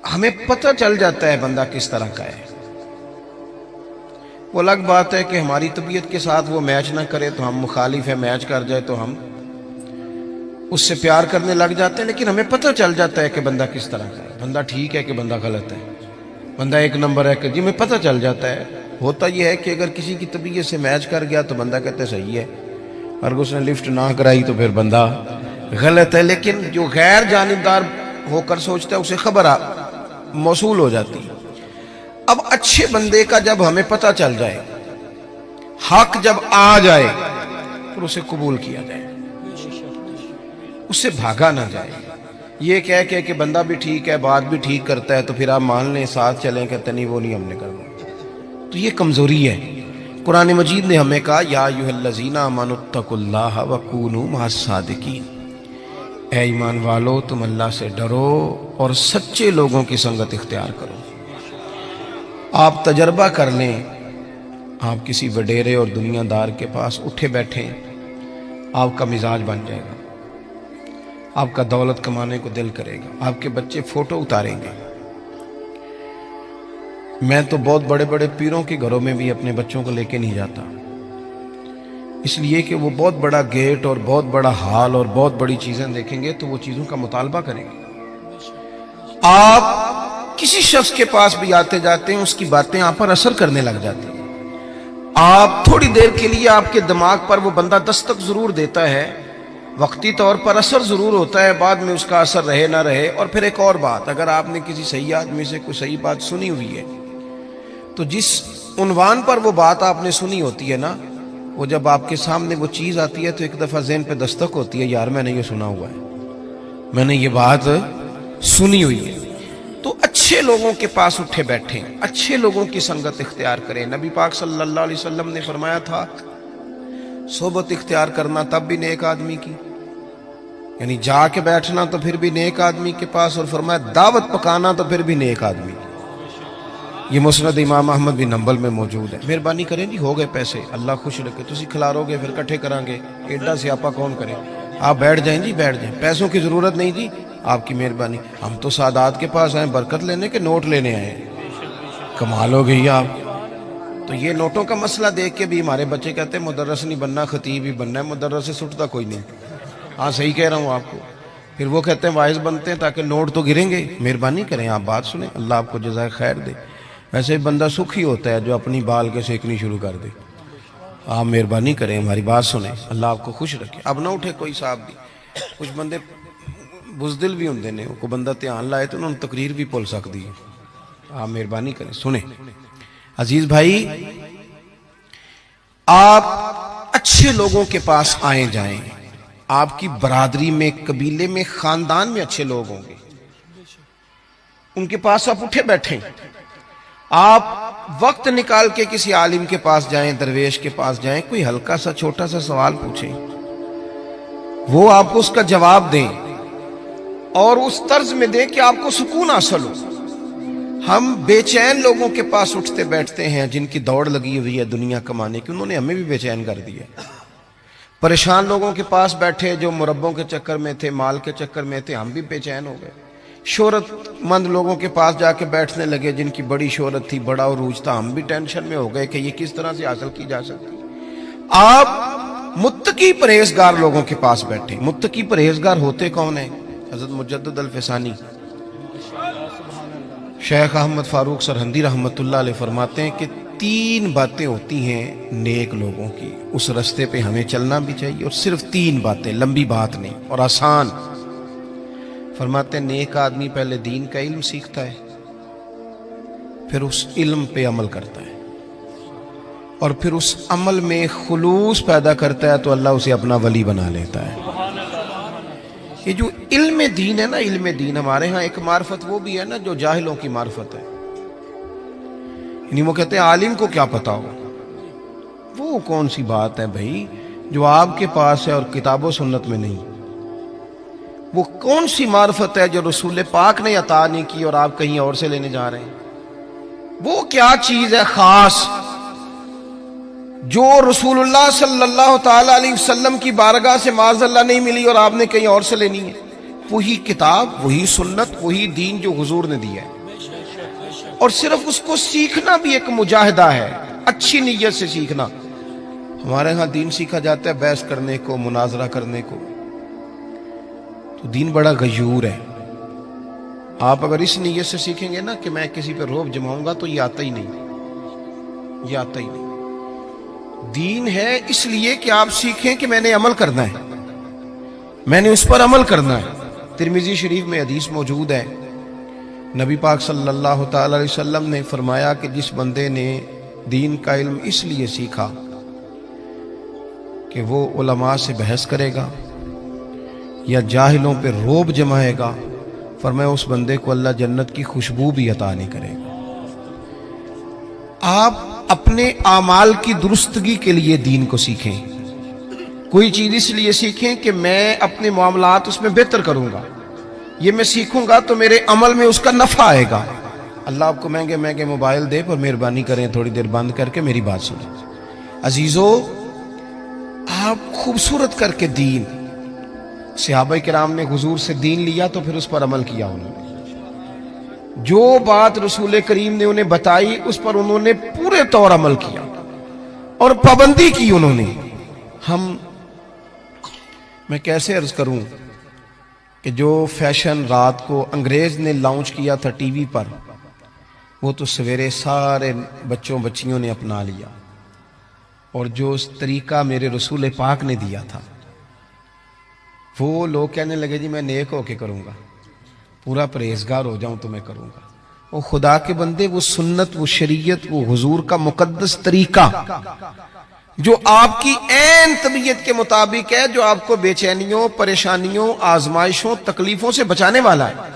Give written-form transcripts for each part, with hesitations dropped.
ہمیں پتہ چل جاتا ہے بندہ کس طرح کا ہے. وہ الگ بات ہے کہ ہماری طبیعت کے ساتھ وہ میچ نہ کرے تو ہم مخالف ہے، میچ کر جائے تو ہم اس سے پیار کرنے لگ جاتے ہیں، لیکن ہمیں پتہ چل جاتا ہے کہ بندہ کس طرح کا ہے، بندہ ٹھیک ہے کہ بندہ غلط ہے، بندہ ایک نمبر ہے کہ جی، ہمیں پتہ چل جاتا ہے. ہوتا یہ ہے کہ اگر کسی کی طبیعت سے میچ کر گیا تو بندہ کہتے صحیح ہے، اور اس نے لفٹ نہ کرائی تو پھر بندہ غلط ہے. لیکن جو غیر جانبدار ہو کر سوچتا ہے اسے خبر موصول ہو جاتی. اب اچھے بندے کا جب ہمیں پتہ چل جائے، حق جب آ جائے، پھر اسے قبول کیا جائے، اس سے بھاگا نہ جائے. یہ کہہ کہ بندہ بھی ٹھیک ہے، بات بھی ٹھیک کرتا ہے تو پھر آپ مان لیں، ساتھ چلیں، کہتے نہیں وہ نہیں ہم نے کرنا، تو یہ کمزوری ہے. قرآن مجید نے ہمیں کہا یا ایھا الذین آمنوا اتقوا اللہ وکونوا مع الصادقین، اے ایمان والو تم اللہ سے ڈرو اور سچے لوگوں کی سنگت اختیار کرو. آپ تجربہ کر لیں، آپ کسی وڈیرے اور دنیا دار کے پاس اٹھے بیٹھیں، آپ کا مزاج بن جائے گا، آپ کا دولت کمانے کو دل کرے گا، آپ کے بچے فوٹو اتاریں گے. میں تو بہت بڑے بڑے پیروں کے گھروں میں بھی اپنے بچوں کو لے کے نہیں جاتا، اس لیے کہ وہ بہت بڑا گیٹ اور بہت بڑا ہال اور بہت بڑی چیزیں دیکھیں گے تو وہ چیزوں کا مطالبہ کریں گے. آپ کسی شخص کے پاس بھی آتے جاتے ہیں، اس کی باتیں آپ پر اثر کرنے لگ جاتی ہیں. آپ تھوڑی دیر کے لیے آپ کے دماغ پر وہ بندہ دستک ضرور دیتا ہے، وقتی طور پر اثر ضرور ہوتا ہے، بعد میں اس کا اثر رہے نہ رہے. اور پھر ایک اور بات، اگر آپ نے کسی صحیح آدمی سے کوئی صحیح بات سنی ہوئی ہے تو جس عنوان پر وہ بات آپ نے سنی ہوتی ہے نا، وہ جب آپ کے سامنے وہ چیز آتی ہے تو ایک دفعہ ذہن پہ دستک ہوتی ہے، یار میں نے یہ سنا ہوا ہے، میں نے یہ بات سنی ہوئی ہے. تو اچھے لوگوں کے پاس اٹھے بیٹھیں، اچھے لوگوں کی سنگت اختیار کریں. نبی پاک صلی اللہ علیہ وسلم نے فرمایا تھا صحبت اختیار کرنا تب بھی نیک آدمی کی، یعنی جا کے بیٹھنا تو پھر بھی نیک آدمی کے پاس، اور فرمایا دعوت پکانا تو پھر بھی نیک آدمی کی. یہ مسند امام احمد بن حنبل میں موجود ہے. مہربانی کریں جی، ہو گئے پیسے، اللہ خوش رکھے، تسی کھلارو گے پھر کٹھے کریں گے، ایڈا سیاپا کون کرے. آپ بیٹھ جائیں جی، بیٹھ جائیں، پیسوں کی ضرورت نہیں جی، آپ کی مہربانی. ہم تو سادات کے پاس آئے برکت لینے کے نوٹ لینے آئے، کمال ہو گئی آپ. تو یہ نوٹوں کا مسئلہ دیکھ کے بھی ہمارے بچے کہتے ہیں مدرس نہیں بننا، خطیب ہی بننا ہے، مدرس سے سٹتا کوئی نہیں. ہاں صحیح کہہ رہا ہوں آپ کو. پھر وہ کہتے ہیں واعظ بنتے ہیں تاکہ نوٹ تو گریں گے. مہربانی کریں، آپ بات سنیں، اللہ آپ کو جزائے خیر دے. ویسے بندہ سکھی ہوتا ہے جو اپنی بال کے سیکنی شروع کر دے. آپ مہربانی کریں، ہماری بات سنیں، اللہ آپ کو خوش رکھے. اب نہ اٹھے کوئی صاحب بھی، کچھ بندے بزدل بھی ہوندے نے، کوئی بندہ دھیان لائے تو انہوں نے تقریر بھی بھول سکتی ہے. آپ مہربانی کریں، سنیں. عزیز بھائی، آپ اچھے لوگوں کے پاس آئیں جائیں. آپ کی برادری میں، قبیلے میں، خاندان میں اچھے لوگ ہوں گے، ان کے پاس آپ اٹھے بیٹھیں. آپ وقت نکال کے کسی عالم کے پاس جائیں، درویش کے پاس جائیں، کوئی ہلکا سا چھوٹا سا سوال پوچھیں، وہ آپ کو اس کا جواب دیں اور اس طرز میں دیں کہ آپ کو سکون حاصل ہو. ہم بے چین لوگوں کے پاس اٹھتے بیٹھتے ہیں جن کی دوڑ لگی ہوئی ہے دنیا کمانے کی، انہوں نے ہمیں بھی بے چین کر دیا. پریشان لوگوں کے پاس بیٹھے جو مربوں کے چکر میں تھے، مال کے چکر میں تھے، ہم بھی بے چین ہو گئے. شہرت مند لوگوں کے پاس جا کے بیٹھنے لگے جن کی بڑی شہرت تھی، بڑا عروج تھا، ہم بھی ٹینشن میں ہو گئے کہ یہ کس طرح سے حاصل کی جا سکتی. آپ متقی پرہیزگار لوگوں کے پاس بیٹھے. متقی پرہیزگار ہوتے کون ہیں؟ حضرت مجدد الفسانی شیخ احمد فاروق سرہندی رحمۃ اللہ علیہ فرماتے ہیں کہ 3 باتیں ہوتی ہیں نیک لوگوں کی، اس رستے پہ ہمیں چلنا بھی چاہیے، اور صرف 3 باتیں، لمبی بات نہیں اور آسان. فرماتے ہیں نیک آدمی پہلے دین کا علم سیکھتا ہے، پھر اس علم پہ عمل کرتا ہے، اور پھر اس عمل میں خلوص پیدا کرتا ہے تو اللہ اسے اپنا ولی بنا لیتا ہے. یہ جو علم دین ہے نا، علم دین ہمارے ہاں ایک معرفت وہ بھی ہے نا جو جاہلوں کی معرفت ہے. یعنی وہ کہتے ہیں عالم کو کیا پتا ہو. وہ کون سی بات ہے بھائی جو آپ کے پاس ہے اور کتاب و سنت میں نہیں؟ وہ کون سی معرفت ہے جو رسول پاک نے عطا نہیں کی اور آپ کہیں اور سے لینے جا رہے ہیں؟ وہ کیا چیز ہے خاص جو رسول اللہ صلی اللہ تعالی علیہ وسلم کی بارگاہ سے معاذ اللہ نہیں ملی اور آپ نے کہیں اور سے لینی ہے؟ وہی کتاب، وہی سنت، وہی دین جو حضور نے دیا ہے، اور صرف اس کو سیکھنا بھی ایک مجاہدہ ہے، اچھی نیت سے سیکھنا۔ ہمارے ہاں دین سیکھا جاتا ہے بحث کرنے کو، مناظرہ کرنے کو، تو دین بڑا غیور ہے۔ آپ اگر اس نیت سے سیکھیں گے نا کہ میں کسی پہ رعب جماؤں گا، تو یہ آتا ہی نہیں، یہ آتا ہی نہیں۔ دین ہے اس لیے کہ آپ سیکھیں کہ میں نے عمل کرنا ہے، میں نے اس پر عمل کرنا ہے۔ ترمذی شریف میں حدیث موجود ہے، نبی پاک صلی اللہ تعالی علیہ وسلم نے فرمایا کہ جس بندے نے دین کا علم اس لیے سیکھا کہ وہ علماء سے بحث کرے گا یا جاہلوں پہ رعب جمائے گا، فرمایا اس بندے کو اللہ جنت کی خوشبو بھی عطا نہیں کرے گا۔ آپ اپنے اعمال کی درستگی کے لیے دین کو سیکھیں، کوئی چیز اس لیے سیکھیں کہ میں اپنے معاملات اس میں بہتر کروں گا، یہ میں سیکھوں گا تو میرے عمل میں اس کا نفع آئے گا۔ اللہ آپ کو مہنگے مہنگے موبائل دے، پر مہربانی کریں تھوڑی دیر بند کر کے میری بات سنیں۔ عزیزو، آپ خوبصورت کر کے دین، صحابہ کرام نے حضور سے دین لیا تو پھر اس پر عمل کیا، انہوں نے جو بات رسول کریم نے انہیں بتائی اس پر انہوں نے پورے طور عمل کیا اور پابندی کی انہوں نے۔ میں کیسے عرض کروں کہ جو فیشن رات کو انگریز نے لانچ کیا تھا ٹی وی پر، وہ تو سویرے سارے بچوں بچیوں نے اپنا لیا، اور جو اس طریقہ میرے رسول پاک نے دیا تھا، وہ لوگ کہنے لگے جی میں نیک ہو کے کروں گا، پورا پرہیزگار ہو جاؤں تو میں کروں گا۔ وہ خدا کے بندے، وہ سنت، وہ شریعت، وہ حضور کا مقدس طریقہ جو آپ کی عین طبیعت کے مطابق ہے، جو آپ کو بے چینیوں، پریشانیوں، آزمائشوں، تکلیفوں سے بچانے والا ہے،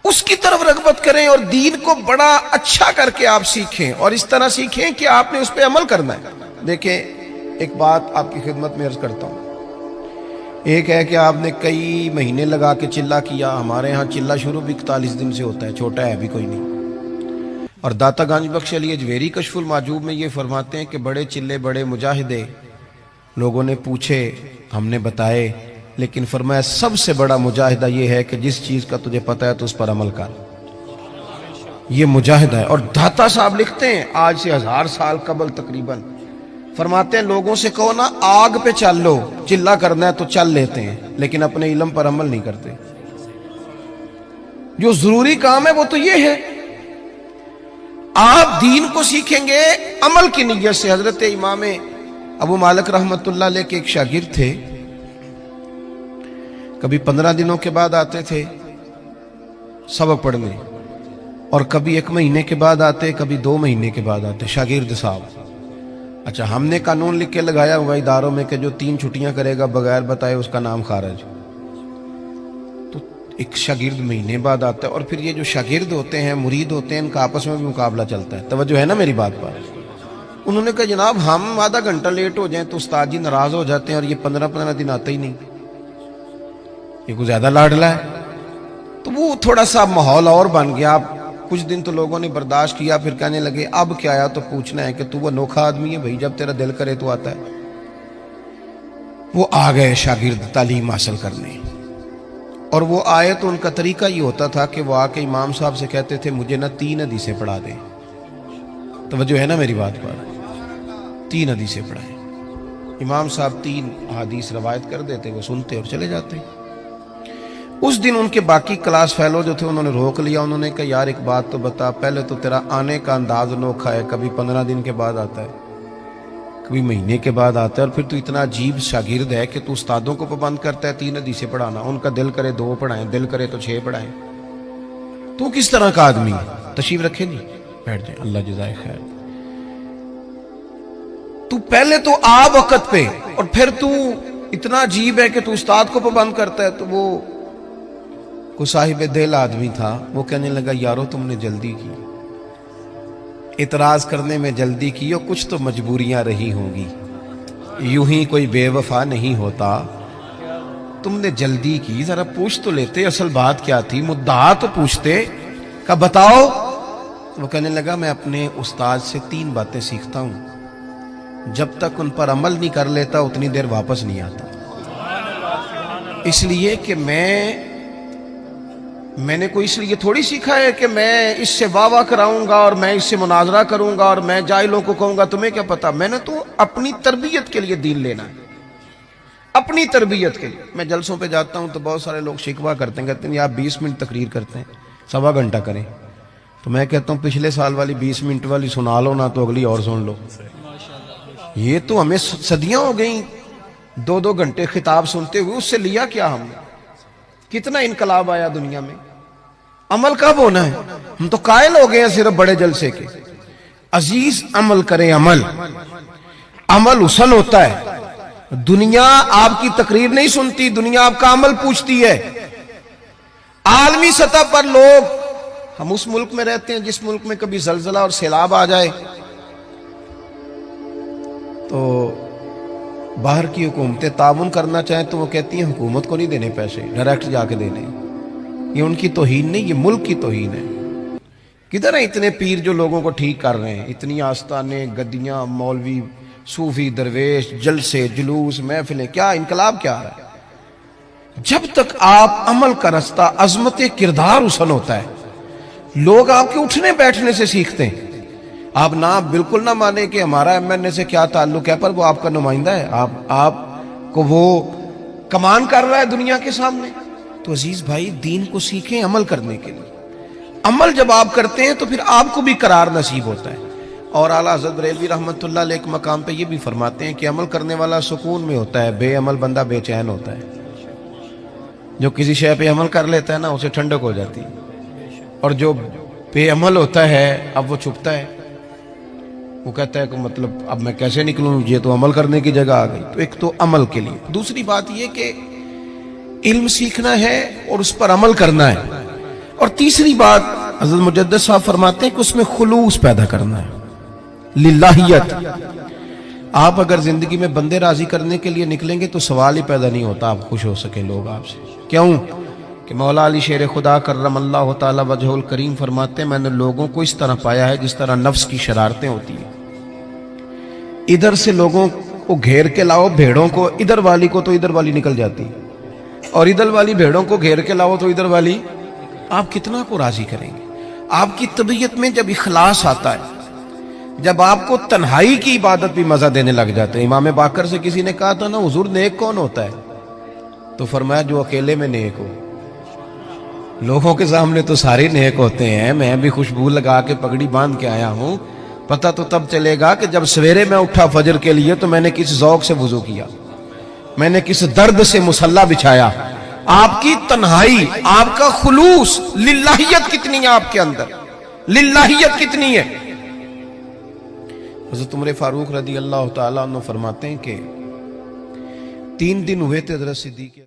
اس کی طرف رغبت کریں اور دین کو بڑا اچھا کر کے آپ سیکھیں، اور اس طرح سیکھیں کہ آپ نے اس پہ عمل کرنا ہے۔ دیکھیں، ایک بات آپ کی خدمت میں عرض کرتا ہوں۔ ایک ہے کہ آپ نے کئی مہینے لگا کے چلہ کیا، ہمارے ہاں چلہ شروع بھی 41 دن سے ہوتا ہے، چھوٹا ہے بھی کوئی نہیں۔ اور داتا گنج بخش علی اجویری کشف المعجوب میں یہ فرماتے ہیں کہ بڑے چلے، بڑے مجاہدے لوگوں نے پوچھے، ہم نے بتائے، لیکن فرمایا سب سے بڑا مجاہدہ یہ ہے کہ جس چیز کا تجھے پتہ ہے تو اس پر عمل کر، یہ مجاہدہ ہے۔ اور داتا صاحب لکھتے ہیں آج سے 1000 سال قبل تقریباً، فرماتے ہیں لوگوں سے کہو نا آگ پہ چل لو، چلہ کرنا ہے تو چل لیتے ہیں، لیکن اپنے علم پر عمل نہیں کرتے۔ جو ضروری کام ہے وہ تو یہ ہے، آپ دین کو سیکھیں گے عمل کی نیت سے۔ حضرت امام ابو مالک رحمت اللہ علیہ کے ایک شاگرد تھے، کبھی 15 دنوں کے بعد آتے تھے سبق پڑھنے، اور کبھی 1 مہینے کے بعد آتے، کبھی 2 مہینے کے بعد آتے شاگرد صاحب۔ اچھا، ہم نے قانون لکھ کے لگایا ہوا اداروں میں کہ جو 3 چھٹیاں کرے گا بغیر بتائے اس کا نام خارج۔ تو ایک شاگرد مہینے بعد آتا ہے، اور پھر یہ جو شاگرد ہوتے ہیں، مرید ہوتے ہیں، ان کا آپس میں بھی مقابلہ چلتا ہے۔ توجہ ہے نا میری بات پر؟ انہوں نے کہا جناب ہم آدھا گھنٹہ لیٹ ہو جائیں تو استاد جی ناراض ہو جاتے ہیں، اور یہ 15 دن آتا ہی نہیں، یہ کوئی زیادہ لاڈلا ہے۔ تو وہ تھوڑا سا ماحول اور بن گیا۔ کچھ دن تو لوگوں نے برداشت کیا، پھر کہنے لگے اب کیا آیا تو پوچھنا ہے کہ تو وہ انوکھا آدمی ہے بھائی، جب تیرا دل کرے تو آتا ہے۔ وہ آ گئے شاگرد تعلیم حاصل کرنے، اور وہ آئے تو ان کا طریقہ یہ ہوتا تھا کہ وہ آ کے امام صاحب سے کہتے تھے مجھے نا 3 حدیثیں پڑھا دیں۔ توجہ ہے نا میری بات پر؟ 3 حدیثیں پڑھائیں۔ امام صاحب 3 حدیث روایت کر دیتے، وہ سنتے اور چلے جاتے۔ اس دن ان کے باقی کلاس فیلو جو تھے انہوں نے روک لیا، انہوں نے کہا یار ایک بات تو بتا، پہلے تو تیرا آنے کا انداز انوکھا ہے، کبھی 15 دن کے بعد آتا ہے، کبھی مہینے کے بعد آتا ہے، اور پھر تو اتنا عجیب شاگرد ہے کہ تو استادوں کو پابند کرتا ہے 3 حدیثیں پڑھانا، ان کا دل کرے 2 پڑھائیں، دل کرے تو 6 پڑھائیں، تو کس طرح کا آدمی ہے؟ تشریف رکھے جی، بیٹھ جائیں، اللہ جزائے خیر۔ تو پہلے تو آ وقت پہ، اور پھر تو اتنا عجیب ہے کہ تو استاد کو پابند کرتا ہے۔ تو وہ کوئی صاحب دل آدمی تھا، وہ کہنے لگا یارو تم نے جلدی کی، اعتراض کرنے میں جلدی کی، اور کچھ تو مجبوریاں رہی ہوں گی، یوں ہی کوئی بے وفا نہیں ہوتا، تم نے جلدی کی، ذرا پوچھ تو لیتے اصل بات کیا تھی، مدعا تو پوچھتے کہ بتاؤ۔ وہ کہنے لگا میں اپنے استاد سے 3 باتیں سیکھتا ہوں، جب تک ان پر عمل نہیں کر لیتا اتنی دیر واپس نہیں آتا، اس لیے کہ میں میں نے کوئی اس لیے تھوڑی سیکھا ہے کہ میں اس سے واہ واہ کراؤں گا اور میں اس سے مناظرہ کروں گا اور میں جاہلوں کو کہوں گا تمہیں کیا پتا. میں نے تو اپنی تربیت کے لیے دین لینا ہے, اپنی تربیت کے لیے. میں جلسوں پہ جاتا ہوں تو بہت سارے لوگ شکوہ کرتے ہیں, کہتے ہیں آپ 20 منٹ تقریر کرتے ہیں, سوا گھنٹہ کریں. تو میں کہتا ہوں پچھلے سال والی 20 منٹ والی سنا لو نا, تو اگلی اور سن لو. یہ تو ہمیں صدیاں ہو گئیں 2-2 گھنٹے خطاب سنتے ہوئے, اس سے لیا کیا ہم نے؟ کتنا انقلاب آیا دنیا میں. عمل کب ہونا ہے؟ ہم تو قائل ہو گئے ہیں صرف بڑے جلسے کے. عزیز عمل کریں, عمل حسن ہوتا ہے. دنیا آپ کی تقریر نہیں سنتی, دنیا آپ کا عمل پوچھتی ہے. عالمی سطح پر لوگ, ہم اس ملک میں رہتے ہیں جس ملک میں کبھی زلزلہ اور سیلاب آ جائے تو باہر کی حکومتیں تعاون کرنا چاہیں تو وہ کہتی ہیں حکومت کو نہیں دینے پیسے, ڈائریکٹ جا کے دینے. یہ ان کی توہین نہیں, یہ ملک کی توہین ہے. کدھر ہیں اتنے پیر جو لوگوں کو ٹھیک کر رہے ہیں؟ اتنی آستانے, گدیاں, مولوی, صوفی, درویش, جلسے, جلوس, محفلیں, کیا انقلاب کیا ہے؟ جب تک آپ عمل کا رستہ, عظمت کردار حسن ہوتا ہے, لوگ آپ کے اٹھنے بیٹھنے سے سیکھتے ہیں. آپ نہ بالکل نہ مانیں کہ ہمارا ایم این اے سے کیا تعلق ہے, پر وہ آپ کا نمائندہ ہے, آپ کو وہ کمان کر رہا ہے دنیا کے سامنے. تو عزیز بھائی, دین کو سیکھیں عمل کرنے کے لیے. عمل جب آپ کرتے ہیں تو پھر آپ کو بھی قرار نصیب ہوتا ہے. اور اعلیٰ حضرت بریلوی رحمۃ اللہ علیہ ایک مقام پہ یہ بھی فرماتے ہیں کہ عمل کرنے والا سکون میں ہوتا ہے, بے عمل بندہ بے چین ہوتا ہے. جو کسی شے پہ عمل کر لیتا ہے نا, اسے ٹھنڈک ہو جاتی ہے. اور جو بے عمل ہوتا ہے, اب وہ چھپتا ہے, وہ کہتا ہے کہ مطلب اب میں کیسے نکلوں, یہ تو عمل کرنے کی جگہ آ گئی. تو ایک تو عمل کے لیے. دوسری بات یہ کہ علم سیکھنا ہے اور اس پر عمل کرنا ہے. اور تیسری بات حضرت مجدد صاحب فرماتے ہیں کہ اس میں خلوص پیدا کرنا ہے, للہیت. آپ اگر زندگی میں بندے راضی کرنے کے لیے نکلیں گے تو سوال ہی پیدا نہیں ہوتا آپ خوش ہو سکیں لوگ آپ سے. کیوں کہ مولا علی شیر خدا کرم اللہ تعالی وجہ الکریم فرماتے ہیں میں نے لوگوں کو اس طرح پایا ہے جس طرح نفس کی شرارتیں ہوتی ہیں. ادھر سے لوگوں کو گھیر کے لاؤ بھیڑوں کو, ادھر والی کو تو ادھر والی نکل جاتی, اور ادھر والی بھیڑوں کو گھیر کے لاؤ تو ادھر والی. آپ کتنا کو راضی کریں گے؟ آپ کی طبیعت میں جب اخلاص آتا ہے, جب آپ کو تنہائی کی عبادت بھی مزہ دینے لگ جاتے ہیں. امام باقر سے کسی نے کہا تھا نا حضور نیک کون ہوتا ہے, تو فرمایا جو اکیلے میں نیک ہو. لوگوں کے سامنے تو سارے نیک ہوتے ہیں, میں بھی خوشبو لگا کے پگڑی باندھ کے آیا ہوں, پتہ تو تب چلے گا کہ جب سویرے میں اٹھا فجر کے لیے تو میں نے کس ذوق سے وضو کیا, میں نے کس درد سے مصلی بچھایا. آپ کی تنہائی, آپ کا خلوص, للہیت کتنی ہے آپ کے اندر, للہیت کتنی ہے. حضرت عمر فاروق رضی اللہ تعالیٰ عنہ فرماتے ہیں کہ 3 دن ہوئے تھے حضرت صدیق